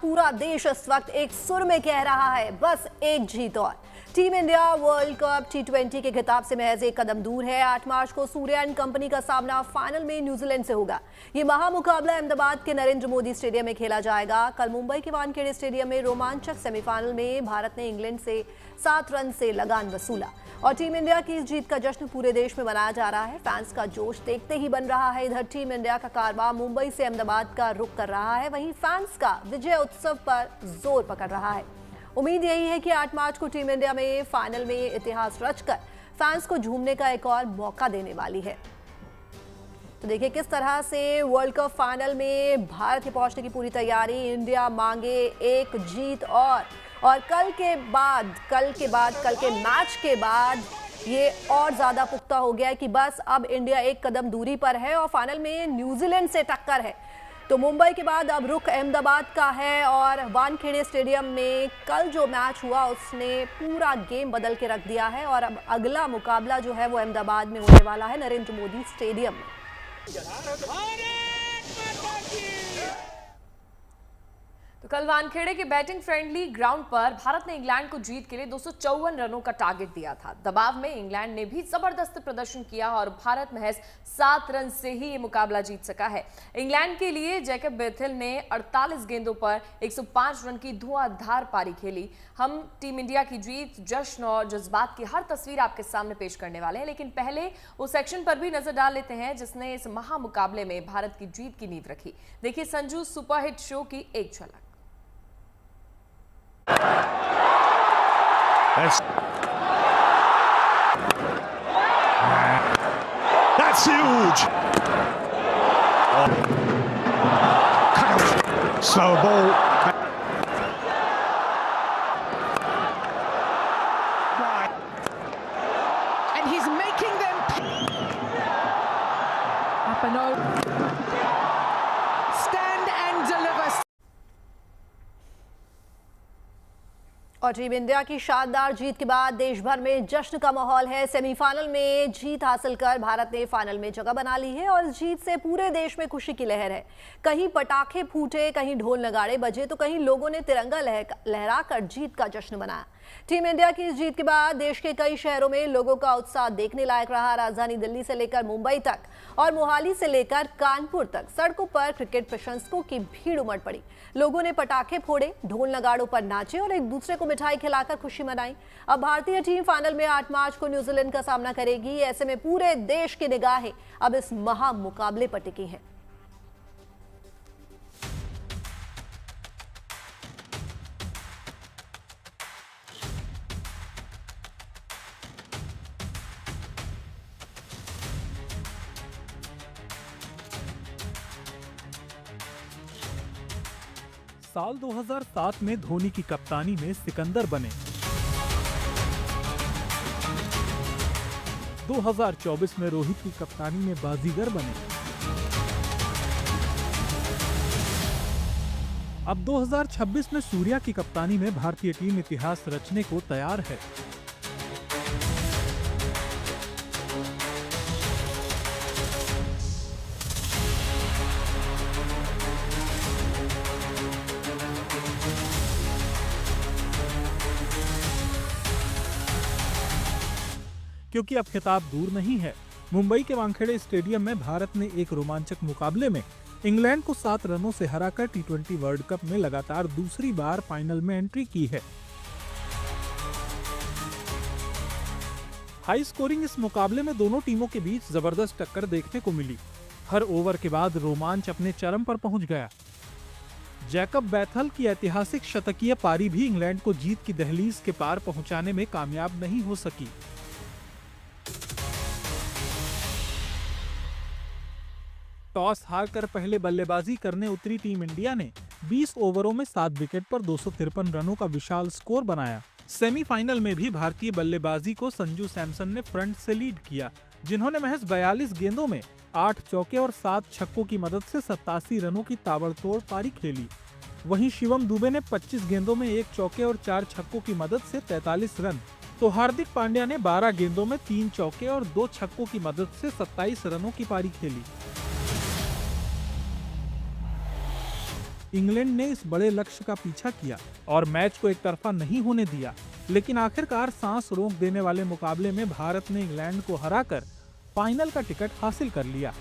पूरा देश इस वक्त एक सुर में कह रहा है बस एक जीत और। टीम इंडिया वर्ल्ड कप टी20 के खिताब से महज एक कदम दूर है। 8 मार्च को सूर्या एंड कंपनी का सामना फाइनल में न्यूजीलैंड से होगा। ये महामुकाबला अहमदाबाद के नरेंद्र मोदी स्टेडियम में खेला जाएगा। कल मुंबई के वानखेड़े स्टेडियम में रोमांचक सेमीफाइनल में भारत ने इंग्लैंड से 7 रन से लगान वसूला और टीम इंडिया की इस जीत का जश्न पूरे देश में मनाया जा रहा है। फैंस का जोश देखते ही बन रहा है। इधर टीम इंडिया का कारवां मुंबई से अहमदाबाद का रुख कर रहा है, वहीं फैंस का विजय उत्सव पर जोर पकड़ रहा है। उम्मीद यही है कि 8 मार्च को टीम इंडिया में फाइनल में इतिहास रचकर फैंस को झूमने का एक और मौका देने वाली है। तो देखिए किस तरह से वर्ल्ड कप फाइनल में भारत के पहुंचने की पूरी तैयारी। इंडिया मांगे एक जीत और कल के मैच के बाद ये और ज्यादा पुख्ता हो गया है कि बस अब इंडिया एक कदम दूरी पर है और फाइनल में न्यूजीलैंड से टक्कर है। तो मुंबई के बाद अब रुख अहमदाबाद का है और वानखेड़े स्टेडियम में कल जो मैच हुआ उसने पूरा गेम बदल के रख दिया है और अब अगला मुकाबला जो है वो अहमदाबाद में होने वाला है, नरेंद्र मोदी स्टेडियम में। तो कल वानखेड़े के बैटिंग फ्रेंडली ग्राउंड पर भारत ने इंग्लैंड को जीत के लिए 254 रनों का टारगेट दिया था। दबाव में इंग्लैंड ने भी जबरदस्त प्रदर्शन किया और भारत महज 7 रन से ही ये मुकाबला जीत सका है। इंग्लैंड के लिए जैकब बेथेल ने 48 गेंदों पर 105 रन की धुआंधार पारी खेली। हम टीम इंडिया की जीत, जश्न और जज्बात की हर तस्वीर आपके सामने पेश करने वाले हैं, लेकिन पहले उस सेक्शन पर भी नजर डाल लेते हैं जिसने इस महामुकाबले में भारत की जीत की नींव रखी। देखिए संजू सुपरहिट शो की एक झलक। That's huge. Slow ball. And he's making them up and over. Stand and deliver. और टीम इंडिया की शानदार जीत के बाद देश भर में जश्न का माहौल है। सेमीफाइनल में जीत हासिल कर भारत ने फाइनल में जगह बना ली है और इस जीत से पूरे देश में खुशी की लहर है। कहीं पटाखे फूटे, कहीं ढोल नगाड़े बजे, तो कहीं लोगों ने तिरंगा लहराकर जीत का जश्न मनाया। टीम इंडिया की इस जीत के बाद देश के कई शहरों में लोगों का उत्साह देखने लायक रहा। राजधानी दिल्ली से लेकर मुंबई तक और मोहाली से लेकर कानपुर तक सड़कों पर क्रिकेट प्रशंसकों की भीड़ उमड़ पड़ी। लोगों ने पटाखे फोड़े, ढोल नगाड़ों पर नाचे और एक दूसरे को मिठाई खिलाकर खुशी मनाई। अब भारतीय टीम फाइनल में 8 मार्च को न्यूजीलैंड का सामना करेगी। ऐसे में पूरे देश की निगाहें अब इस महामुकाबले पर टिकी हैं। साल 2007 में धोनी की कप्तानी में सिकंदर बने। 2024 में रोहित की कप्तानी में बाजीगर बने। अब 2026 में सूर्या की कप्तानी में भारतीय टीम इतिहास रचने को तैयार है। क्योंकि अब खिताब दूर नहीं है। मुंबई के वानखेड़े स्टेडियम में भारत ने एक रोमांचक मुकाबले में इंग्लैंड को 7 रनों से हराकर टी20 वर्ल्ड कप में लगातार दूसरी बार फाइनल में एंट्री की है। हाई स्कोरिंग इस मुकाबले में दोनों टीमों के बीच जबरदस्त टक्कर देखने को मिली। हर ओवर के बाद रोमांच अपने चरम पर पहुंच गया। जैकब बेथेल की ऐतिहासिक शतकीय पारी भी इंग्लैंड को जीत की दहलीज के पार पहुंचाने में कामयाब नहीं हो सकी। टॉस हारकर पहले बल्लेबाजी करने उतरी टीम इंडिया ने 20 ओवरों में 7 विकेट पर 253 रनों का विशाल स्कोर बनाया। सेमीफाइनल में भी भारतीय बल्लेबाजी को संजू सैमसन ने फ्रंट से लीड किया, जिन्होंने महज 42 गेंदों में 8 चौके और 7 छक्कों की मदद से 87 रनों की ताबड़तोड़ पारी खेली। वहीं शिवम दुबे ने 25 गेंदों में 1 चौके और 4 छक्कों की मदद से 43 रन, तो हार्दिक पांड्या ने 12 गेंदों में 3 चौके और 2 छक्कों की मदद से 27 रनों की पारी खेली। इंग्लैंड ने इस बड़े लक्ष्य का पीछा किया और मैच को एक तरफा नहीं होने दिया, लेकिन आखिरकार सांस रोक देने वाले मुकाबले में भारत ने इंग्लैंड को हराकर फाइनल का टिकट हासिल कर लिया।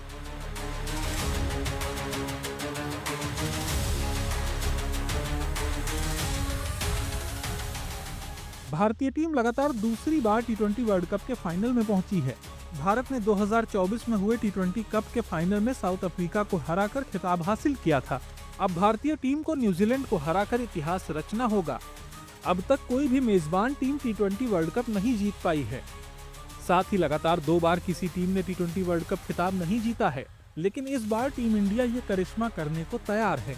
भारतीय टीम लगातार दूसरी बार टी20 वर्ल्ड कप के फाइनल में पहुंची है। भारत ने 2024 में हुए टी20 कप के फाइनल में साउथ अफ्रीका को हराकर खिताब हासिल किया था। अब भारतीय टीम को न्यूजीलैंड को हराकर इतिहास रचना होगा। अब तक कोई भी मेजबान टीम टी20 वर्ल्ड कप नहीं जीत पाई है। साथ ही लगातार 2 बार किसी टीम ने टी20 वर्ल्ड कप खिताब नहीं जीता है, लेकिन इस बार टीम इंडिया ये करिश्मा करने को तैयार है।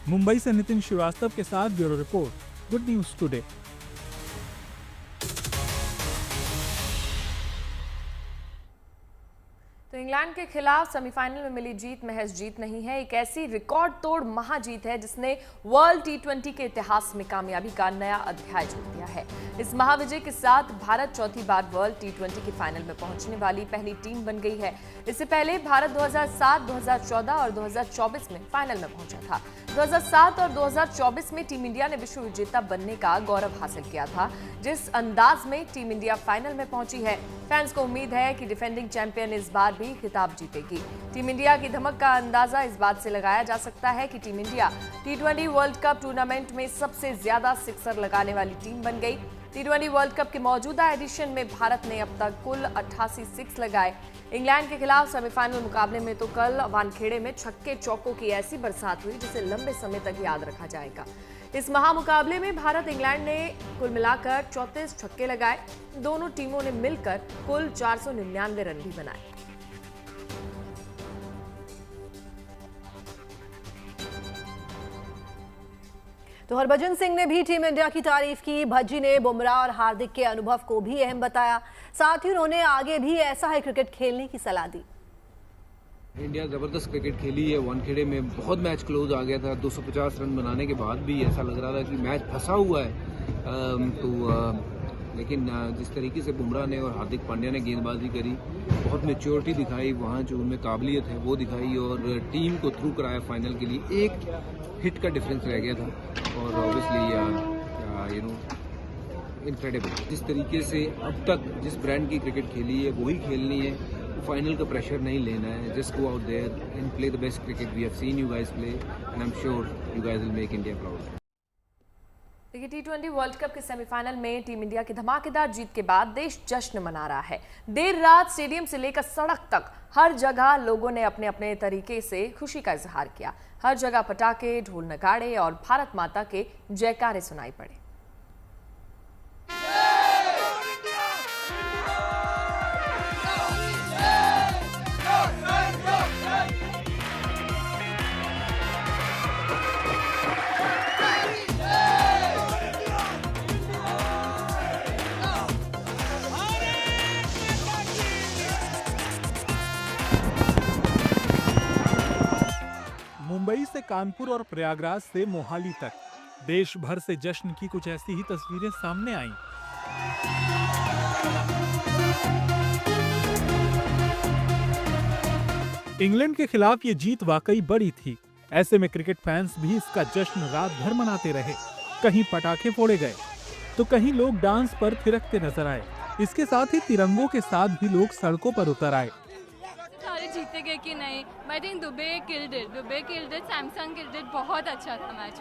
मुंबई से नितिन श्रीवास्तव के साथ bureau report, good news today. तो इंग्लैंड के खिलाफ सेमीफाइनल में मिली जीत महज जीत नहीं है, एक ऐसी रिकॉर्ड तोड़ महाजीत है जिसने वर्ल्ड टी20 के इतिहास में कामयाबी का नया अध्याय जोड़ दिया है। इस महाविजय के साथ भारत चौथी बार वर्ल्ड टी20 के फाइनल में पहुंचने वाली पहली टीम बन गई है। इससे पहले भारत 2007, 2014 और 2024 में फाइनल में पहुंचा था। 2007 और 2024 में टीम इंडिया ने विश्व विजेता बनने का गौरव हासिल किया था। जिस अंदाज में टीम इंडिया फाइनल में पहुंची है, फैंस को उम्मीद है कि डिफेंडिंग चैंपियन इस बार भी खिताब जीतेगी। टीम इंडिया की धमक का अंदाजा इस बात से लगाया जा सकता है कि टीम इंडिया टी20 वर्ल्ड कप टूर्नामेंट में सबसे ज्यादा सिक्सर लगाने वाली टीम बन गई। टी20 वर्ल्ड कप के मौजूदा एडिशन में भारत ने अब तक कुल 88 सिक्स लगाए। इंग्लैंड के खिलाफ सेमीफाइनल मुकाबले में तो कल वानखेड़े में छक्के चौकों की ऐसी बरसात हुई जिसे लंबे समय तक याद रखा जाएगा। इस महामुकाबले में भारत इंग्लैंड ने कुल मिलाकर 34 छक्के लगाए। दोनों टीमों ने मिलकर कुल 499 रन भी बनाए। तो हरभजन सिंह ने भी टीम इंडिया की तारीफ की। भज्जी ने बुमराह और हार्दिक के अनुभव को भी अहम बताया। साथ ही उन्होंने आगे भी ऐसा ही क्रिकेट खेलने की सलाह दी। इंडिया जबरदस्त क्रिकेट खेली है। वानखेड़े में बहुत मैच क्लोज आ गया था। 250 रन बनाने के बाद भी ऐसा लग रहा था कि मैच फंसा हुआ है। लेकिन जिस तरीके से बुमराह ने और हार्दिक पांड्या ने गेंदबाजी करी, बहुत मैच्योरिटी दिखाई, वहाँ जो उनमें काबिलियत है वो दिखाई और टीम को थ्रू कराया फाइनल के लिए। एक हिट का डिफरेंस रह गया था और ऑब्वियसली इनक्रेडिबल। जिस तरीके से अब तक जिस ब्रांड की क्रिकेट खेली है वही खेलनी है। फाइनल का प्रेशर नहीं लेना है। Just go out there and play the best cricket we have seen you guys play and I am sure you guys will make India proud. देखिए, टी20 वर्ल्ड कप के सेमीफाइनल में टीम इंडिया की धमाकेदार जीत के बाद देश जश्न मना रहा है। देर रात स्टेडियम से लेकर सड़क तक हर जगह लोगों ने अपने अपने तरीके से खुशी का इजहार किया। हर जगह पटाखे, ढोल नगाड़े और भारत माता के जयकारे सुनाई पड़े। मुंबई से कानपुर और प्रयागराज से मोहाली तक देश भर से जश्न की कुछ ऐसी ही तस्वीरें सामने आईं। इंग्लैंड के खिलाफ ये जीत वाकई बड़ी थी। ऐसे में क्रिकेट फैंस भी इसका जश्न रात भर मनाते रहे। कहीं पटाखे फोड़े गए तो कहीं लोग डांस पर थिरकते नजर आए। इसके साथ ही तिरंगों के साथ भी लोग सड़कों पर उतर आए। जीतेंगे कि नहीं, I think Dubey killed it, Samsung killed it. बहुत अच्छा था मैच।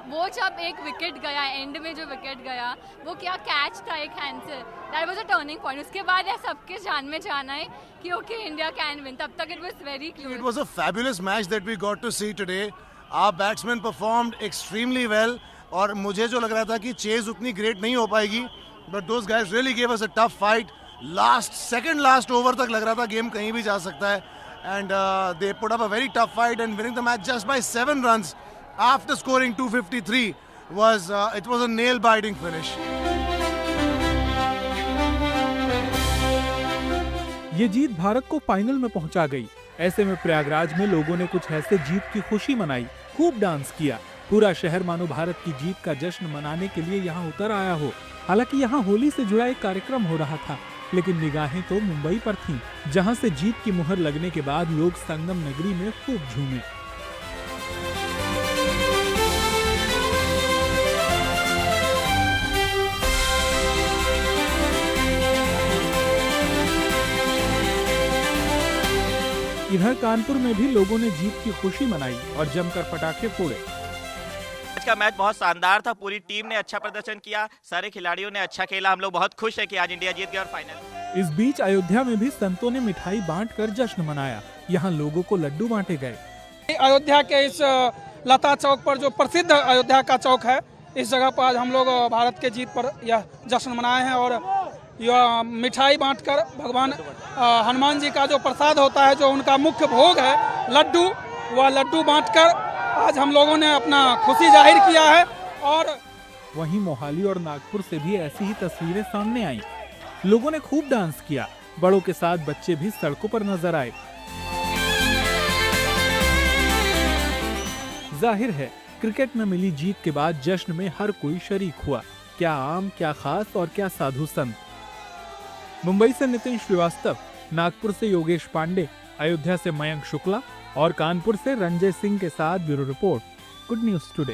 वो जब एक विकेट गया, एंड में जो विकेट गया, वो क्या कैच था एक हैंड से, that was a turning point. उसके बाद ये सबके जान में जाना है कि ओके इंडिया कैन विन। तब तक it was very close. It was a fabulous match that we got to see today. Our batsman performed extremely well और मुझे जो लग रहा था कि चेज उतनी ग्रेट नहीं हो पाएगी, but those guys really gave us a tough fight. Second last over तक लग रहा था गेम कहीं भी जा सकता है and they put up a very tough fight and winning the match just by 7 runs after scoring 253 was it was a nail biting finish. ये जीत भारत को फाइनल में पहुंचा गई। ऐसे में प्रयागराज में लोगों ने कुछ ऐसे जीत की खुशी मनाई, खूब डांस किया। पूरा शहर मानो भारत की जीत का जश्न मनाने के लिए यहाँ उतर आया हो। हालांकि यहाँ होली से जुड़ा एक कार्यक्रम हो रहा था, लेकिन निगाहें तो मुंबई पर थीं, जहां से जीत की मुहर लगने के बाद लोग संगम नगरी में खूब झूमे। इधर कानपुर में भी लोगों ने जीत की खुशी मनाई और जमकर पटाखे फोड़े। आज का मैच बहुत शानदार था, पूरी टीम ने अच्छा प्रदर्शन किया, सारे खिलाड़ियों ने अच्छा खेला। हम लोग बहुत खुश हैं कि आज इंडिया जीत गया और फाइनल। इस बीच अयोध्या में भी संतों ने मिठाई बांटकर जश्न मनाया। यहाँ लोगों को लड्डू बांटे गए। अयोध्या के इस लता चौक पर जो प्रसिद्ध अयोध्या का चौक है, इस जगह पर आज हम लोग भारत के जीत पर यह जश्न मनाए हैं और यह मिठाई बांटकर भगवान हनुमान जी का जो प्रसाद होता है, जो उनका मुख्य भोग है लड्डू, वह लड्डू बांटकर आज हम लोगों ने अपना खुशी जाहिर किया है। और वहीं मोहाली और नागपुर से भी ऐसी ही तस्वीरें सामने आईं। लोगों ने खूब डांस किया, बड़ों के साथ बच्चे भी सड़कों पर नजर आए। जाहिर है क्रिकेट में मिली जीत के बाद जश्न में हर कोई शरीक हुआ, क्या आम, क्या खास और क्या साधु संत। मुंबई से नितिन श्रीवास्तव, नागपुर से योगेश पांडे, अयोध्या से मयंक शुक्ला और कानपुर से रंजय सिंह के साथ bureau report, good news today.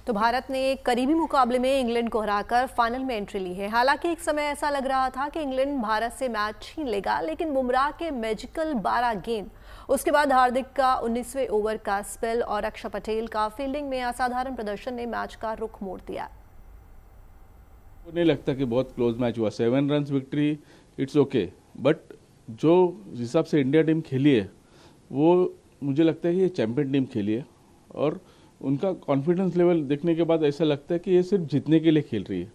तो भारत ने करीबी मुकाबले में इंग्लैंड को हराकर फाइनल में एंट्री ली है। हालांकि एक समय ऐसा लग रहा था कि इंग्लैंड भारत से मैच छीन लेगा, लेकिन बुमराह के मैजिकल 12 गेंद, उसके बाद हार्दिक का 19वें ओवर का स्पेल और अक्षर पटेल का फील्डिंग में असाधारण प्रदर्शन ने मैच का रुख मोड़ दिया। नहीं लगता कि बहुत क्लोज मैच हुआ। 7 run victory, it's okay, but जो हिसाब से इंडिया टीम खेली है वो मुझे लगता है कि ये चैंपियन टीम खेली है और उनका कॉन्फिडेंस लेवल देखने के बाद ऐसा लगता है कि ये सिर्फ जीतने के लिए खेल रही है।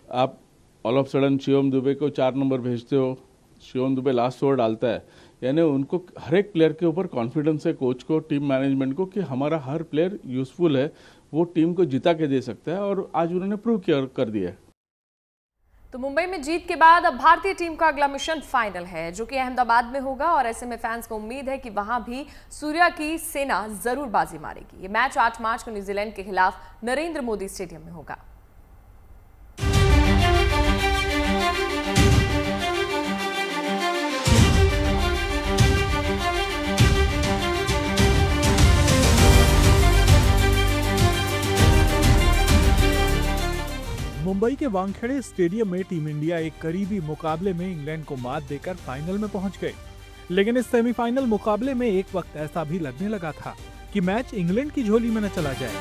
आप all of sudden Shivam Dubey को 4 नंबर भेजते हो, शिवम दुबे लास्ट ओवर डालता है, यानी उनको हर एक प्लेयर के ऊपर कॉन्फिडेंस है, कोच को, टीम मैनेजमेंट को, कि हमारा हर प्लेयर यूजफुल है, वो टीम को जिता के दे सकता है और आज उन्होंने प्रूव कर दिया है। तो मुंबई में जीत के बाद अब भारतीय टीम का अगला मिशन फाइनल है, जो कि अहमदाबाद में होगा और ऐसे में फैंस को उम्मीद है कि वहां भी सूर्या की सेना जरूर बाजी मारेगी। ये मैच 8 मार्च को न्यूजीलैंड के खिलाफ नरेंद्र मोदी स्टेडियम में होगा। मुंबई के वानखेड़े स्टेडियम में टीम इंडिया एक करीबी मुकाबले में इंग्लैंड को मात देकर फाइनल में पहुंच गए। लेकिन इस सेमीफाइनल मुकाबले में एक वक्त ऐसा भी लगने लगा था कि मैच इंग्लैंड की झोली में न चला जाए।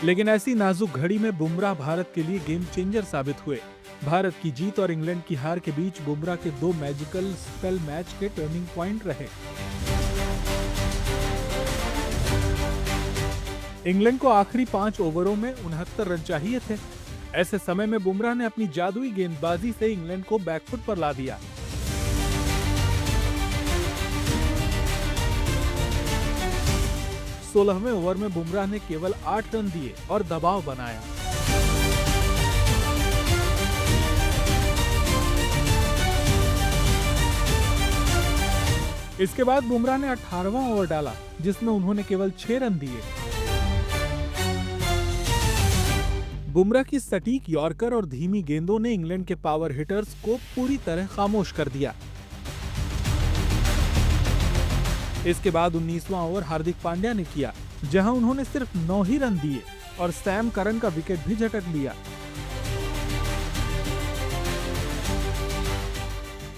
लेकिन ऐसी नाजुक घड़ी में बुमराह भारत के लिए गेम चेंजर साबित हुए। भारत की जीत और इंग्लैंड की हार के बीच बुमराह के 2 मैजिकल स्पेल मैच के टर्निंग पॉइंट रहे। इंग्लैंड को आखिरी 5 ओवरों में 69 रन चाहिए थे। ऐसे समय में बुमराह ने अपनी जादुई गेंदबाजी से इंग्लैंड को बैकफुट पर ला दिया। सोलहवें ओवर में बुमराह ने केवल 8 रन दिए और दबाव बनाया। इसके बाद बुमराह ने 18वां ओवर डाला, जिसमें उन्होंने केवल 6 रन दिए। बुमराह की सटीक यॉर्कर और धीमी गेंदों ने इंग्लैंड के पावर हिटर्स को पूरी तरह खामोश कर दिया। इसके बाद 19वां ओवर हार्दिक पांड्या ने किया, जहां उन्होंने सिर्फ 9 ही रन दिए और सैम करन का विकेट भी झटक लिया।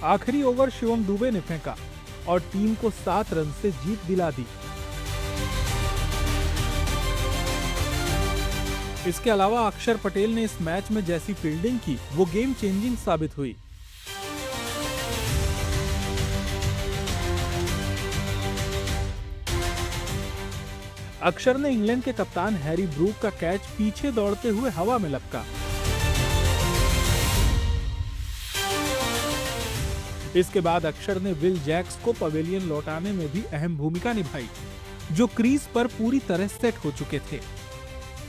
आखिरी ओवर शिवम दुबे ने फेंका और टीम को 7 रन से जीत दिला दी। इसके अलावा अक्षर पटेल ने इस मैच में जैसी फील्डिंग की, वो गेम चेंजिंग साबित हुई। अक्षर ने इंग्लैंड के कप्तान हैरी ब्रूक का कैच पीछे दौड़ते हुए हवा में लपका। इसके बाद अक्षर ने विल जैक्स को पवेलियन लौटाने में भी अहम भूमिका निभाई, जो क्रीज पर पूरी तरह सेट हो चुके थे।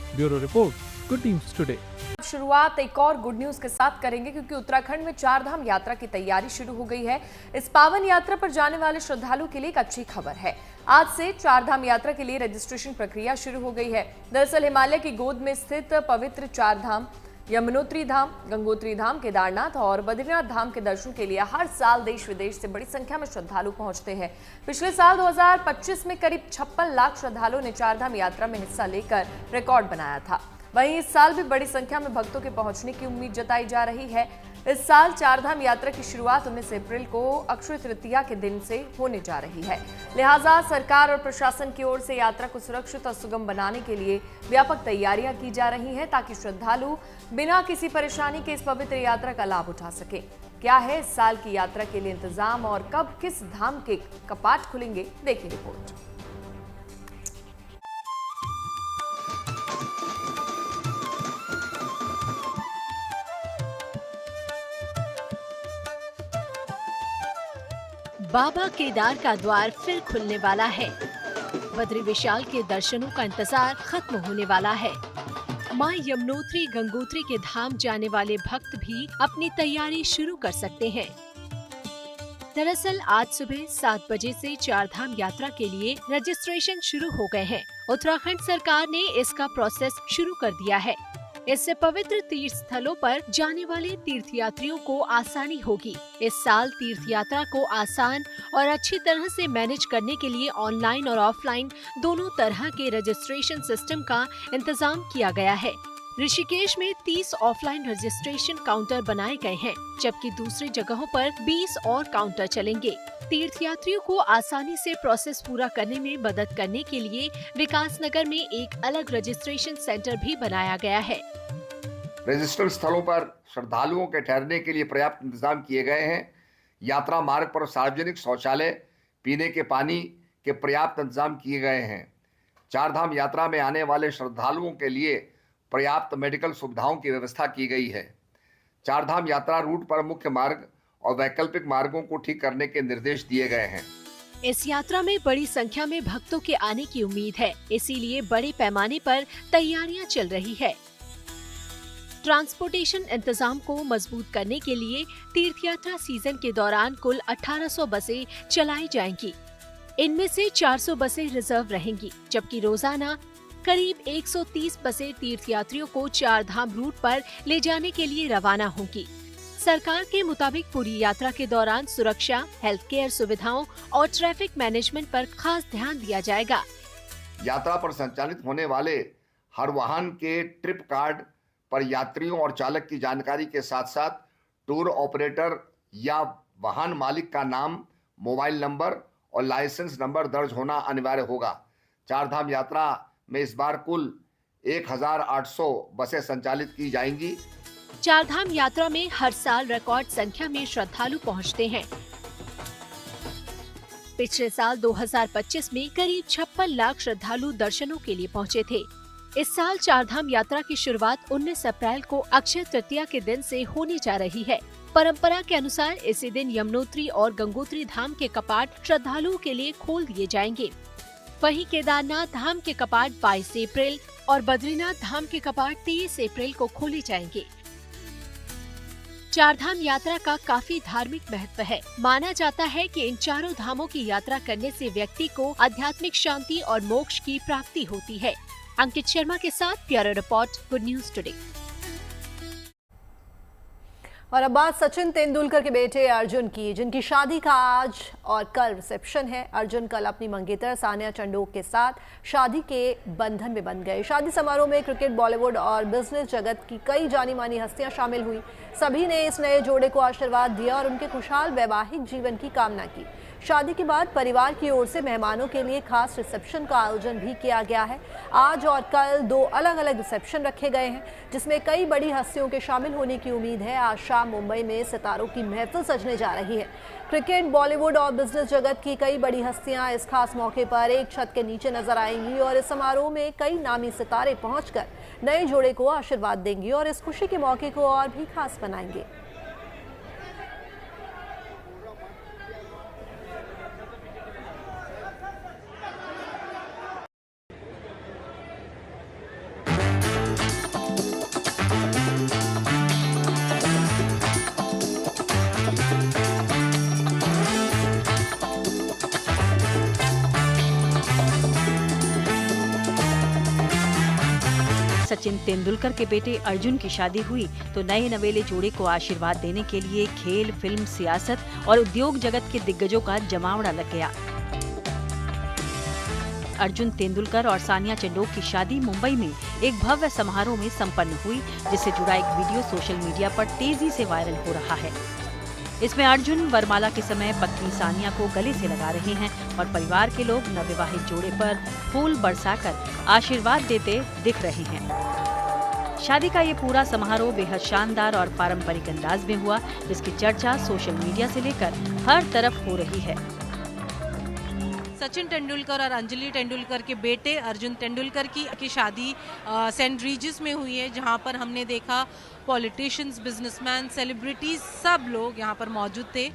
Bureau report, good news today. शुरुआत एक और गुड न्यूज के साथ करेंगे, क्योंकि उत्तराखंड में 4 धाम यात्रा की तैयारी शुरू हो गई है। इस पावन यात्रा पर जाने वाले श्रद्धालुओं के लिए एक अच्छी खबर है। आज से 4 धाम यात्रा के लिए रजिस्ट्रेशन प्रक्रिया शुरू हो गई है। दरअसल हिमालय की गोद में स्थित पवित्र 4 धाम यमुनोत्री धाम, गंगोत्री धाम, केदारनाथ और बद्रीनाथ धाम के दर्शन के लिए हर साल देश विदेश से बड़ी संख्या में श्रद्धालु पहुंचते हैं। पिछले साल 2025 में करीब 56 लाख श्रद्धालुओं ने 4 धाम यात्रा में हिस्सा लेकर रिकॉर्ड बनाया था। वहीं इस साल भी बड़ी संख्या में भक्तों के पहुंचने की उम्मीद जताई जा रही है। इस साल चारधाम यात्रा की शुरुआत 19 अप्रैल को अक्षय तृतीया के दिन से होने जा रही है। लिहाजा सरकार और प्रशासन की ओर से यात्रा को सुरक्षित और सुगम बनाने के लिए व्यापक तैयारियां की जा रही हैं ताकि श्रद्धालु बिना किसी परेशानी के इस पवित्र यात्रा का लाभ उठा सके। क्या है इस साल की यात्रा के लिए इंतजाम और कब किस धाम के कपाट खुलेंगे, देखिए रिपोर्ट। बाबा केदार का द्वार फिर खुलने वाला है। बद्री विशाल के दर्शनों का इंतजार खत्म होने वाला है। मां यमुनोत्री गंगोत्री के धाम जाने वाले भक्त भी अपनी तैयारी शुरू कर सकते हैं। दरअसल आज सुबह 7 बजे से चारधाम यात्रा के लिए रजिस्ट्रेशन शुरू हो गए हैं। उत्तराखंड सरकार ने इसका प्रोसेस शुरू कर दिया है। इससे पवित्र तीर्थ स्थलों पर जाने वाले तीर्थयात्रियों को आसानी होगी। इस साल तीर्थ यात्रा को आसान और अच्छी तरह से मैनेज करने के लिए ऑनलाइन और ऑफलाइन दोनों तरह के रजिस्ट्रेशन सिस्टम का इंतजाम किया गया है। ऋषिकेश में 30 ऑफलाइन रजिस्ट्रेशन काउंटर बनाए गए हैं, जबकि दूसरी जगहों पर 20 और काउंटर चलेंगे। तीर्थयात्रियों को आसानी से प्रोसेस पूरा करने में मदद करने के लिए विकासनगर में एक अलग रजिस्ट्रेशन सेंटर भी बनाया गया है। रजिस्टर्ड स्थलों पर श्रद्धालुओं के ठहरने के लिए पर्याप्त इंतजाम किए गए हैं। यात्रा मार्ग पर सार्वजनिक शौचालय, पीने के पानी के पर्याप्त इंतजाम किए गए हैं। चारधाम यात्रा में आने वाले श्रद्धालुओं के लिए पर्याप्त मेडिकल सुविधाओं की व्यवस्था की गई है। चारधाम यात्रा रूट पर मुख्य मार्ग और वैकल्पिक मार्गों को ठीक करने के निर्देश दिए गए हैं। इस यात्रा में बड़ी संख्या में भक्तों के आने की उम्मीद है, इसीलिए बड़े पैमाने पर तैयारियां चल रही है। ट्रांसपोर्टेशन इंतजाम को मजबूत करने के लिए तीर्थयात्रा सीजन के दौरान कुल 1800 बसें चलाई जाएंगी। इनमें से 400 बसें रिजर्व रहेंगी, जबकि रोजाना करीब 130 बसें तीर्थयात्रियों को चारधाम रूट पर ले जाने के लिए रवाना होंगी। सरकार के मुताबिक पूरी यात्रा के दौरान सुरक्षा, हेल्थ केयर सुविधाओं और ट्रैफिक मैनेजमेंट पर खास ध्यान दिया जाएगा। यात्रा पर संचालित होने वाले हर वाहन के ट्रिप कार्ड पर यात्रियों और चालक की जानकारी के साथ साथ टूर ऑपरेटर या वाहन मालिक का नाम, मोबाइल नंबर और लाइसेंस नंबर दर्ज होना अनिवार्य होगा। चारधाम यात्रा में इस बार कुल 1800 बसें संचालित की जाएंगी। चारधाम यात्रा में हर साल रिकॉर्ड संख्या में श्रद्धालु पहुंचते हैं। पिछले साल 2025 में करीब 56 लाख श्रद्धालु दर्शनों के लिए पहुंचे थे। इस साल चारधाम यात्रा की शुरुआत 19 अप्रैल को अक्षय तृतीया के दिन से होने जा रही है। परंपरा के अनुसार इसी दिन यमुनोत्री और गंगोत्री धाम के कपाट श्रद्धालुओं के लिए खोल दिए जाएंगे। वहीं केदारनाथ धाम के कपाट 22 अप्रैल और बद्रीनाथ धाम के कपाट 23 अप्रैल को खोले जाएंगे। चारधाम यात्रा का काफी धार्मिक महत्व है। माना जाता है कि इन चारों धामों की यात्रा करने से व्यक्ति को आध्यात्मिक शांति और मोक्ष की प्राप्ति होती है। अंकित शर्मा के साथ bureau report, good news today. और अब बात सचिन तेंदुलकर के बेटे अर्जुन की, जिनकी शादी का आज और कल रिसेप्शन है। अर्जुन कल अपनी मंगेतर सानिया चंडोक के साथ शादी के बंधन में बंध गए। शादी समारोह में क्रिकेट, बॉलीवुड और बिजनेस जगत की कई जानी मानी हस्तियां शामिल हुई। सभी ने इस नए जोड़े को आशीर्वाद दिया और उनके खुशहाल वैवाहिक जीवन की कामना की। शादी के बाद परिवार की ओर से मेहमानों के लिए खास रिसेप्शन का आयोजन भी किया गया है। आज और कल 2 अलग अलग रिसेप्शन रखे गए हैं, जिसमें कई बड़ी हस्तियों के शामिल होने की उम्मीद है। आज शाम मुंबई में सितारों की महफिल सजने जा रही है। क्रिकेट, बॉलीवुड और बिजनेस जगत की कई बड़ी हस्तियां इस खास मौके पर एक छत के नीचे नजर आएंगी और इस समारोह में कई नामी सितारे पहुंचकर नए जोड़े को आशीर्वाद देंगे और इस खुशी के मौके को और भी खास बनाएंगे। सचिन तेंदुलकर के बेटे अर्जुन की शादी हुई तो नए नवेले जोड़े को आशीर्वाद देने के लिए खेल, फिल्म, सियासत और उद्योग जगत के दिग्गजों का जमावड़ा लग गया। अर्जुन तेंदुलकर और सानिया चंडोक की शादी मुंबई में एक भव्य समारोह में संपन्न हुई, जिससे जुड़ा एक वीडियो सोशल मीडिया पर तेजी से वायरल हो रहा है। इसमें अर्जुन वरमाला के समय पत्नी सानिया को गले से लगा रहे हैं और परिवार के लोग नवविवाहित जोड़े पर फूल बरसाकर आशीर्वाद देते दिख रहे हैं। शादी का ये पूरा समारोह बेहद शानदार और पारंपरिक अंदाज में हुआ, जिसकी चर्चा सोशल मीडिया से लेकर हर तरफ हो रही है। सचिन तेंदुलकर और अंजलि तेंदुलकर के बेटे अर्जुन तेंदुलकर की शादी सेंट रीजिस में हुई है, जहां पर हमने देखा पॉलिटिशियंस, बिजनेसमैन, सेलिब्रिटीज सब लोग यहां पर मौजूद थे।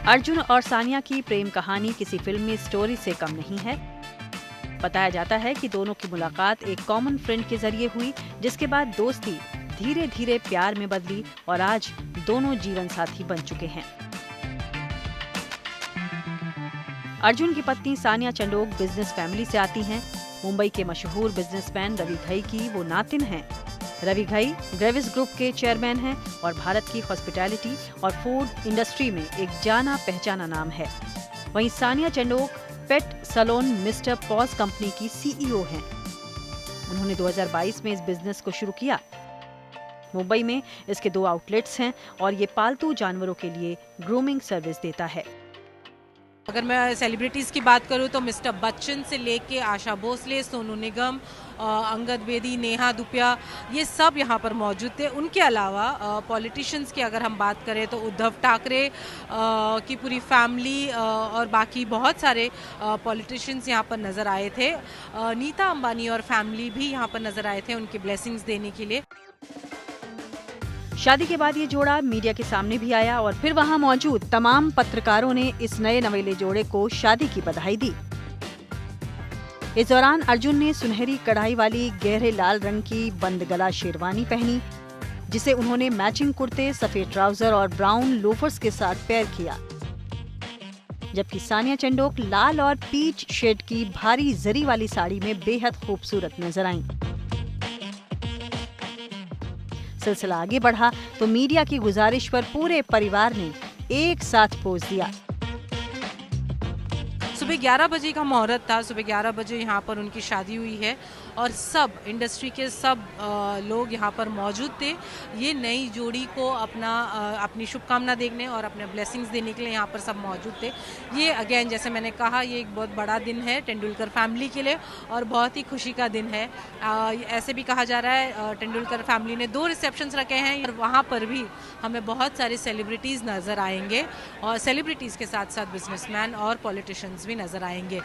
अर्जुन और सानिया की प्रेम कहानी किसी फिल्मी स्टोरी से कम नहीं है। बताया जाता है कि दोनों की मुलाकात एक कॉमन फ्रेंड के जरिए हुई, जिसके बाद दोस्ती धीरे धीरे प्यार में बदली और आज दोनों जीवन साथी बन चुके हैं। अर्जुन की पत्नी सानिया चंडोक बिजनेस फैमिली से आती हैं। मुंबई के मशहूर बिजनेसमैन रवि घई की वो नातिन हैं। रवि घई ग्रेविस ग्रुप के चेयरमैन हैं और भारत की हॉस्पिटैलिटी और फूड इंडस्ट्री में एक जाना पहचाना नाम है। वहीं सानिया चंडोक पेट सैलून मिस्टर पॉज कंपनी की सीईओ हैं। उन्होंने 2022 में इस बिजनेस को शुरू किया। मुंबई में इसके 2 आउटलेट्स हैं और ये पालतू जानवरों के लिए ग्रूमिंग सर्विस देता है। अगर मैं सेलिब्रिटीज़ की बात करूं तो मिस्टर बच्चन से लेके आशा भोसले, सोनू निगम, अंगद बेदी, नेहा दुपिया, ये सब यहाँ पर मौजूद थे। उनके अलावा पॉलिटिशियंस की अगर हम बात करें तो उद्धव ठाकरे की पूरी फैमिली और बाकी बहुत सारे पॉलिटिशियंस यहाँ पर नज़र आए थे। नीता अंबानी और फैमिली भी यहाँ पर नज़र आए थे उनकी ब्लेसिंग्स देने के लिए। शादी के बाद ये जोड़ा मीडिया के सामने भी आया और फिर वहां मौजूद तमाम पत्रकारों ने इस नए नवेले जोड़े को शादी की बधाई दी। इस दौरान अर्जुन ने सुनहरी कढ़ाई वाली गहरे लाल रंग की बंद गला शेरवानी पहनी, जिसे उन्होंने मैचिंग कुर्ते, सफेद ट्राउजर और ब्राउन लोफर्स के साथ पेयर किया। जबकि सानिया चंडोक लाल और पीच शेड की भारी जरी वाली साड़ी में बेहद खूबसूरत नजर आईं। सिलसिला आगे बढ़ा तो मीडिया की गुजारिश पर पूरे परिवार ने एक साथ पोज दिया। सुबह 11 बजे का मुहूर्त था। सुबह 11 बजे यहाँ पर उनकी शादी हुई है और सब इंडस्ट्री के सब लोग यहाँ पर मौजूद थे। ये नई जोड़ी को अपनी शुभकामना देखने और अपने ब्लेसिंग्स देने के लिए यहाँ पर सब मौजूद थे। ये अगेन जैसे मैंने कहा, ये एक बहुत बड़ा दिन है तेंदुलकर फैमिली के लिए और बहुत ही खुशी का दिन है। ऐसे भी कहा जा रहा है तेंदुलकर फैमिली ने 2 रिसेप्शंस रखे हैं और वहाँ पर भी हमें बहुत सारे सेलिब्रिटीज़ नज़र आएंगे और सेलिब्रिटीज़ के साथ साथ बिजनेसमैन और पॉलिटिशियंस भी नज़र आएंगे।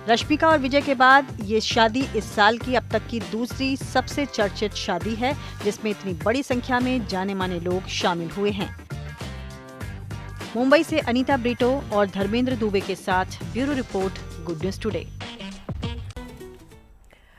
रश्मिका और विजय के बाद ये शादी इस साल की अब तक की दूसरी सबसे चर्चित शादी है, जिसमें इतनी बड़ी संख्या में जाने माने लोग शामिल हुए हैं। मुंबई से अनीता ब्रिटो और धर्मेंद्र दुबे के साथ bureau report, good news today.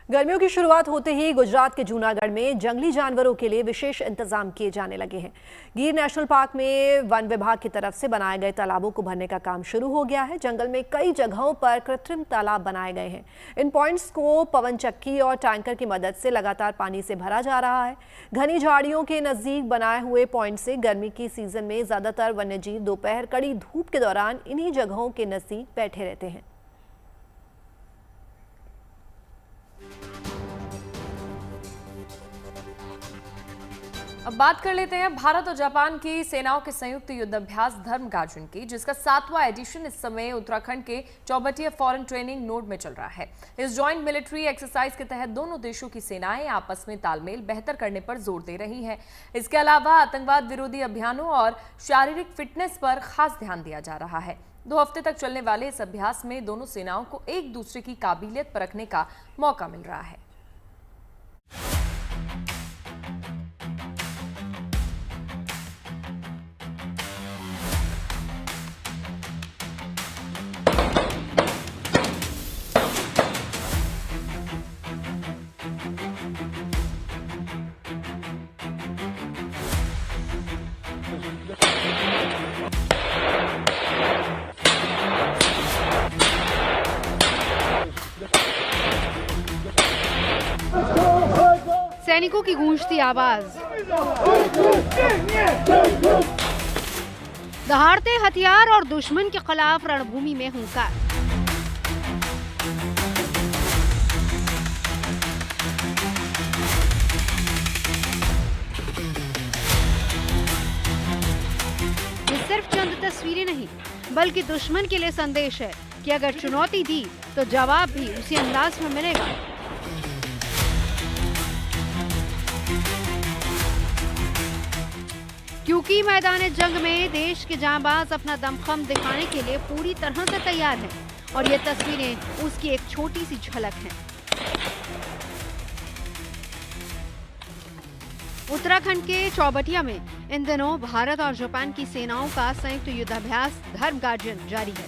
गर्मियों की शुरुआत होते ही गुजरात के जूनागढ़ में जंगली जानवरों के लिए विशेष इंतजाम किए जाने लगे हैं। गिर नेशनल पार्क में वन विभाग की तरफ से बनाए गए तालाबों को भरने का काम शुरू हो गया है। जंगल में कई जगहों पर कृत्रिम तालाब बनाए गए हैं। इन पॉइंट्स को पवन चक्की और टैंकर की मदद से लगातार पानी से भरा जा रहा है। घनी झाड़ियों के नजदीक बनाए हुए पॉइंट से गर्मी की सीजन में ज्यादातर वन्यजीव दोपहर कड़ी धूप के दौरान इन्हीं जगहों के नजदीक बैठे रहते हैं। अब बात कर लेते हैं भारत और जापान की सेनाओं के संयुक्त युद्धाभ्यास धर्मगार्जुन की, जिसका 7वां एडिशन इस समय उत्तराखंड के चौबटिया फॉरेन ट्रेनिंग नोड में चल रहा है। इस जॉइंट मिलिट्री एक्सरसाइज के तहत दोनों देशों की सेनाएं आपस में तालमेल बेहतर करने पर जोर दे रही हैं। इसके अलावा आतंकवाद विरोधी अभियानों और शारीरिक फिटनेस पर खास ध्यान दिया जा रहा है। 2 हफ्ते तक चलने वाले इस अभ्यास में दोनों सेनाओं को एक दूसरे की काबिलियत परखने का मौका मिल रहा है। सैनिकों की गूंजती आवाज, दहाड़ते हथियार और दुश्मन के खिलाफ रणभूमि में हुंकार। ये सिर्फ चंद तस्वीरें नहीं, बल्कि दुश्मन के लिए संदेश है कि अगर चुनौती दी तो जवाब भी उसी अंदाज में मिलेगा। क्योंकि मैदान जंग में देश के जांबाज अपना दमखम दिखाने के लिए पूरी तरह से तैयार हैं और ये तस्वीरें उसकी एक छोटी सी झलक हैं। उत्तराखंड के चौबटिया में इन दिनों भारत और जापान की सेनाओं का संयुक्त युद्धाभ्यास धर्म गार्जियन जारी है।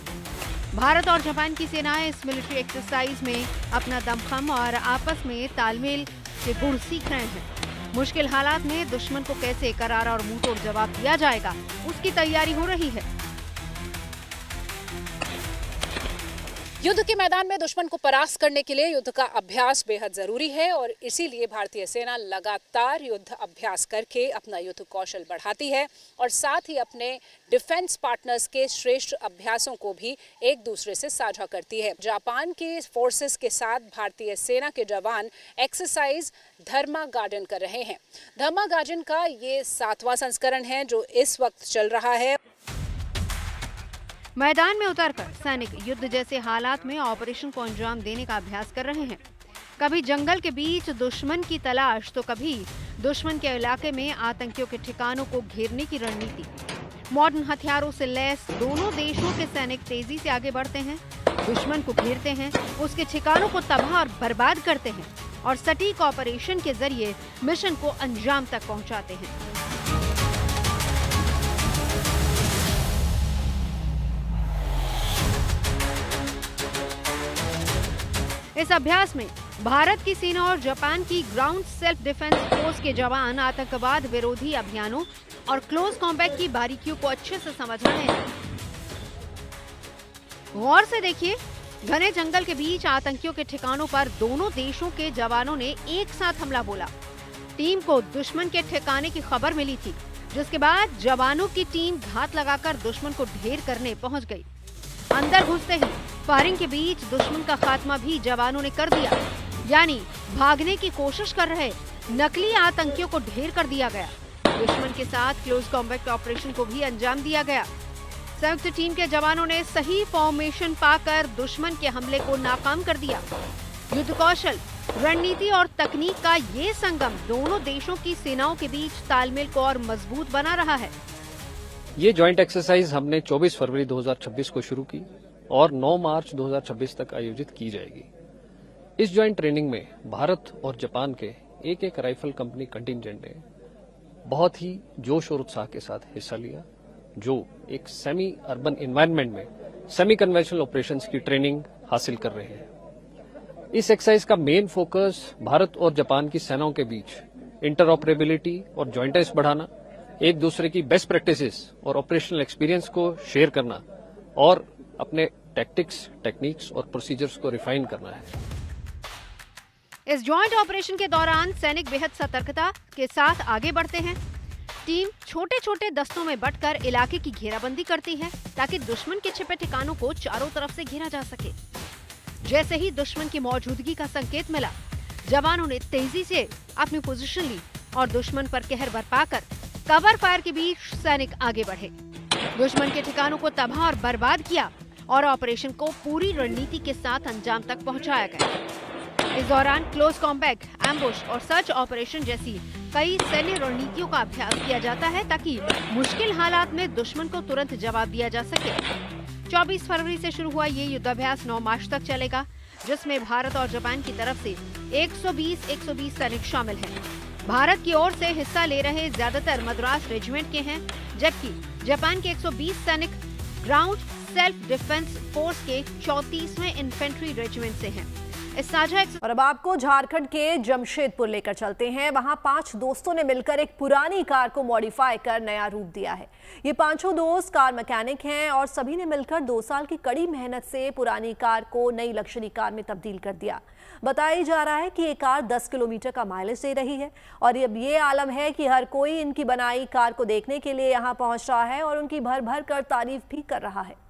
भारत और जापान की सेनाएं इस मिलिट्री एक्सरसाइज में अपना दमखम और आपस में तालमेल के गुण सीख रहे हैं। मुश्किल हालात में दुश्मन को कैसे करारा और मुंहतोड़ जवाब दिया जाएगा, उसकी तैयारी हो रही है। युद्ध के मैदान में दुश्मन को परास्त करने के लिए युद्ध का अभ्यास बेहद जरूरी है और इसीलिए भारतीय सेना लगातार युद्ध अभ्यास करके अपना युद्ध कौशल बढ़ाती है और साथ ही अपने डिफेंस पार्टनर्स के श्रेष्ठ अभ्यासों को भी एक दूसरे से साझा करती है। जापान के फोर्सेस के साथ भारतीय सेना के जवान एक्सरसाइज धर्मा गार्डन कर रहे हैं। धर्मा गार्डन का ये 7वां संस्करण है जो इस वक्त चल रहा है। मैदान में उतरकर सैनिक युद्ध जैसे हालात में ऑपरेशन को अंजाम देने का अभ्यास कर रहे हैं। कभी जंगल के बीच दुश्मन की तलाश तो कभी दुश्मन के इलाके में आतंकियों के ठिकानों को घेरने की रणनीति। मॉडर्न हथियारों से लैस दोनों देशों के सैनिक तेजी से आगे बढ़ते हैं, दुश्मन को घेरते हैं, उसके ठिकानों को तबाह और बर्बाद करते हैं और सटीक ऑपरेशन के जरिए मिशन को अंजाम तक पहुंचाते हैं। इस अभ्यास में भारत की सेना और जापान की ग्राउंड सेल्फ डिफेंस फोर्स के जवान आतंकवाद विरोधी अभियानों और क्लोज कॉम्बैट की बारीकियों को अच्छे से समझ रहे हैं। गौर से देखिए, घने जंगल के बीच आतंकियों के ठिकानों पर दोनों देशों के जवानों ने एक साथ हमला बोला। टीम को दुश्मन के ठिकाने की खबर मिली थी, जिसके बाद जवानों की टीम घात लगाकर दुश्मन को ढेर करने पहुंच गई। अंदर घुसते ही फायरिंग के बीच दुश्मन का खात्मा भी जवानों ने कर दिया, यानी भागने की कोशिश कर रहे नकली आतंकियों को ढेर कर दिया गया। दुश्मन के साथ क्लोज कॉम्बैट ऑपरेशन को भी अंजाम दिया गया। संयुक्त टीम के जवानों ने सही फॉर्मेशन पाकर दुश्मन के हमले को नाकाम कर दिया। युद्ध कौशल, रणनीति और तकनीक का ये संगम दोनों देशों की सेनाओं के बीच तालमेल को और मजबूत बना रहा है। ये ज्वाइंट एक्सरसाइज हमने 24 फरवरी 2026 को शुरू की और 9 मार्च 2026 तक आयोजित की जाएगी। इस ज्वाइंट ट्रेनिंग में भारत और जापान के एक राइफल कंपनी कंटिंजेंट ने बहुत ही जोश और उत्साह के साथ हिस्सा लिया, जो एक सेमी अर्बन एनवायरनमेंट में सेमी कन्वेंशनल ऑपरेशंस की ट्रेनिंग हासिल कर रहे हैं। इस एक्सरसाइज का मेन फोकस भारत और जापान की सेनाओं के बीच इंटरऑपरेबिलिटी और ज्वाइंटनेस बढ़ाना, एक दूसरे की बेस्ट प्रैक्टिसेस और ऑपरेशनल एक्सपीरियंस को शेयर करना और अपने टैक्टिक्स, टेक्निक्स और प्रोसीजर्स को रिफाइन करना है। इस ज्वाइंट ऑपरेशन के दौरान सैनिक बेहद सतर्कता के साथ आगे बढ़ते हैं। टीम छोटे छोटे दस्तों में बंटकर इलाके की घेराबंदी करती है ताकि दुश्मन के छिपे ठिकानों को चारों तरफ से घेरा जा सके। जैसे ही दुश्मन की मौजूदगी का संकेत मिला, जवानों ने तेजी से अपनी पोजीशन ली और दुश्मन पर कहर बरपाकर कवर फायर के बीच सैनिक आगे बढ़े, दुश्मन के ठिकानों को तबाह और बर्बाद किया और ऑपरेशन को पूरी रणनीति के साथ अंजाम तक पहुंचाया गया। इस दौरान क्लोज कॉम्बैट, एम्बुश और सर्च ऑपरेशन जैसी कई सैन्य रणनीतियों का अभ्यास किया जाता है ताकि मुश्किल हालात में दुश्मन को तुरंत जवाब दिया जा सके। 24 फरवरी से शुरू हुआ ये युद्धाभ्यास 9 मार्च तक चलेगा, जिसमें भारत और जापान की तरफ से 120 सैनिक शामिल हैं। भारत की ओर से हिस्सा ले रहे ज्यादातर मद्रास रेजिमेंट के हैं, जबकि जापान के 120 सैनिक ग्राउंड सेल्फ डिफेंस फोर्स के 34वें इन्फेंट्री रेजिमेंट से हैं। इस साझा और अब आपको झारखंड के जमशेदपुर लेकर चलते हैं। वहां 5 दोस्तों ने मिलकर एक पुरानी कार को मॉडिफाई कर नया रूप दिया है। ये 5 दोस्त कार मैकेनिक हैं और सभी ने मिलकर 2 साल की कड़ी मेहनत से पुरानी कार को नई लग्जरी कार में तब्दील कर दिया। बताया जा रहा है कि ये कार 10 किलोमीटर का माइलेज दे रही है और अब ये आलम है कि हर कोई इनकी बनाई कार को देखने के लिए यहाँ पहुंच रहा है और उनकी भर भर कर तारीफ भी कर रहा है।